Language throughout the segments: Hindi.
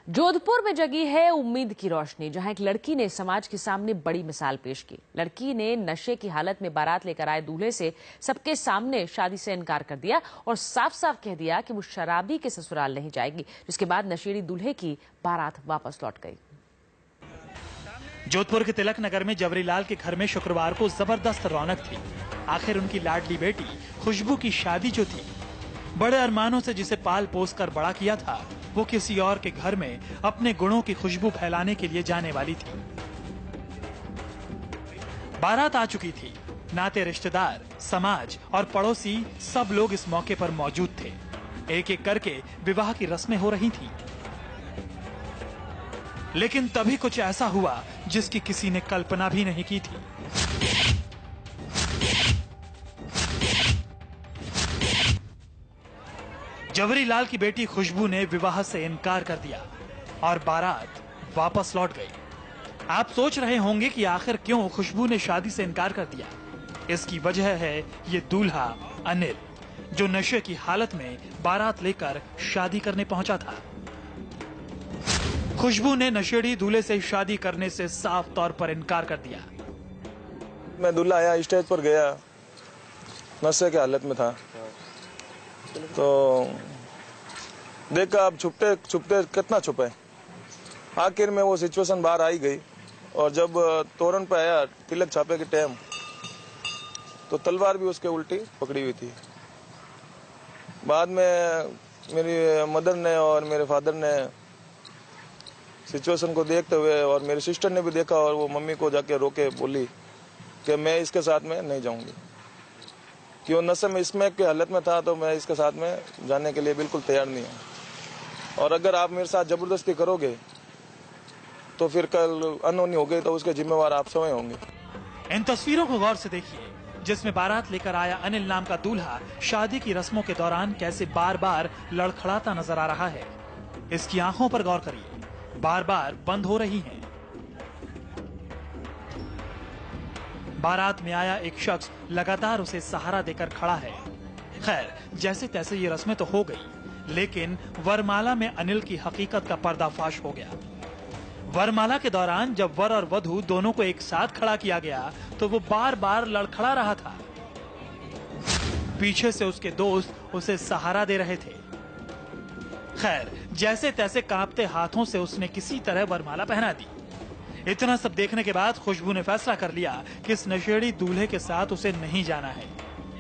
जोधपुर में जगी है उम्मीद की रोशनी, जहां एक लड़की ने समाज के सामने बड़ी मिसाल पेश की। लड़की ने नशे की हालत में बारात लेकर आए दूल्हे से सबके सामने शादी से इनकार कर दिया और साफ साफ कह दिया कि वो शराबी के ससुराल नहीं जाएगी, जिसके बाद नशेड़ी दूल्हे की बारात वापस लौट गई। जोधपुर के तिलक नगर में जबरीलाल के घर में शुक्रवार को जबरदस्त रौनक थी। आखिर उनकी लाडली बेटी खुशबू की शादी जो थी, बड़े अरमानों से जिसे पाल पोस कर बड़ा किया था, वो किसी और के घर में अपने गुणों की खुशबू फैलाने के लिए जाने वाली थी। बारात आ चुकी थी। नाते रिश्तेदार, समाज और पड़ोसी सब लोग इस मौके पर मौजूद थे। एक एक करके विवाह की रस्में हो रही थी। लेकिन तभी कुछ ऐसा हुआ जिसकी किसी ने कल्पना भी नहीं की थी। जबरीलाल की बेटी खुशबू ने विवाह से इनकार कर दिया और बारात वापस लौट गई। आप सोच रहे होंगे कि आखिर क्यों खुशबू ने शादी से इनकार कर दिया। इसकी वजह है ये दूल्हा अनिल, जो नशे की हालत में बारात लेकर शादी करने पहुंचा था। खुशबू ने नशेड़ी दूल्हे से शादी करने से साफ तौर पर इनकार कर दिया। मैं दूल्हा आया, स्टेज पर गया, नशे की हालत में था, तो देखा अब छुपते छुपते कितना छुपे। आखिर में वो सिचुएशन बाहर आई गई और जब तोरण पे आया तिलक छापे के टाइम, तो तलवार भी उसके उल्टी पकड़ी हुई थी। बाद में मेरी मदर ने और मेरे फादर ने सिचुएशन को देखते हुए और मेरी सिस्टर ने भी देखा और वो मम्मी को जाके रोके बोली कि मैं इसके साथ में नहीं जाऊंगी, कि वो नशे में इसमें की हालत में था, तो मैं इसके साथ में जाने के लिए बिल्कुल तैयार नहीं हूँ। और अगर आप मेरे साथ जबरदस्ती करोगे तो फिर कल अनहोनी हो गई तो उसके जिम्मेवार आप स्वयं होंगे। इन तस्वीरों को गौर से देखिए, जिसमें बारात लेकर आया अनिल नाम का दूल्हा शादी की रस्मों के दौरान कैसे बार बार लड़खड़ाता नजर आ रहा है। इसकी आंखों पर गौर करिए, बार बार बंद हो रही हैं। बारात में आया एक शख्स लगातार उसे सहारा देकर खड़ा है। खैर, जैसे तैसे ये रस्में तो हो गई, लेकिन वरमाला में अनिल की हकीकत का पर्दाफाश हो गया। वरमाला के दौरान जब वर और वधू दोनों को एक साथ खड़ा किया गया, तो वो बार बार लड़खड़ा रहा था। पीछे से उसके दोस्त उसे सहारा दे रहे थे। खैर, जैसे तैसे कांपते हाथों से उसने किसी तरह वरमाला पहना दी। इतना सब देखने के बाद खुशबू ने फैसला कर लिया कि इस नशेड़ी दूल्हे के साथ उसे नहीं जाना है।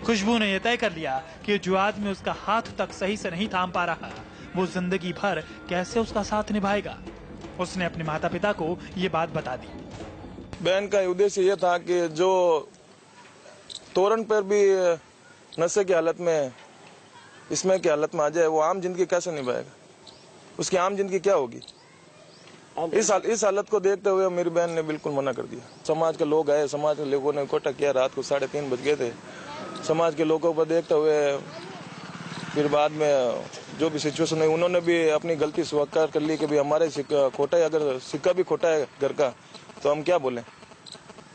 खुशबू ने यह तय कर लिया कि जो आदमी उसका हाथ तक सही से नहीं थाम पा रहा, वो जिंदगी भर कैसे उसका साथ निभाएगा। उसने अपने माता पिता को ये बात बता दी। बहन का उद्देश्य ये था कि जो तोरण पर भी नशे की हालत में, इसमें की हालत में आ जाए, वो आम जिंदगी कैसे निभाएगा, उसकी आम जिंदगी क्या होगी। इस हालत को देखते हुए मेरी बहन ने बिल्कुल मना कर दिया। समाज के लोग आए, समाज के लोगों ने इकट्ठा किया, रात को 3:30 बज गए थे। समाज के लोगों को देखते हुए फिर बाद में जो भी सिचुएशन है, उन्होंने भी अपनी गलती स्वीकार कर ली कि भाई हमारे खोटा है, अगर सिक्का भी खोटा है घर का तो हम क्या बोलें।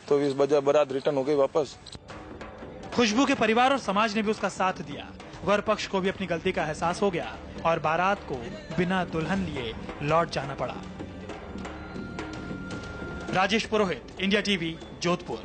तो इस वजह बारात रिटर्न हो गई वापस। खुशबू के परिवार और समाज ने भी उसका साथ दिया। वर पक्ष को भी अपनी गलती का एहसास हो गया और बारात को बिना दुल्हन लिए लौट जाना पड़ा। राजेश पुरोहित, इंडिया टीवी, जोधपुर।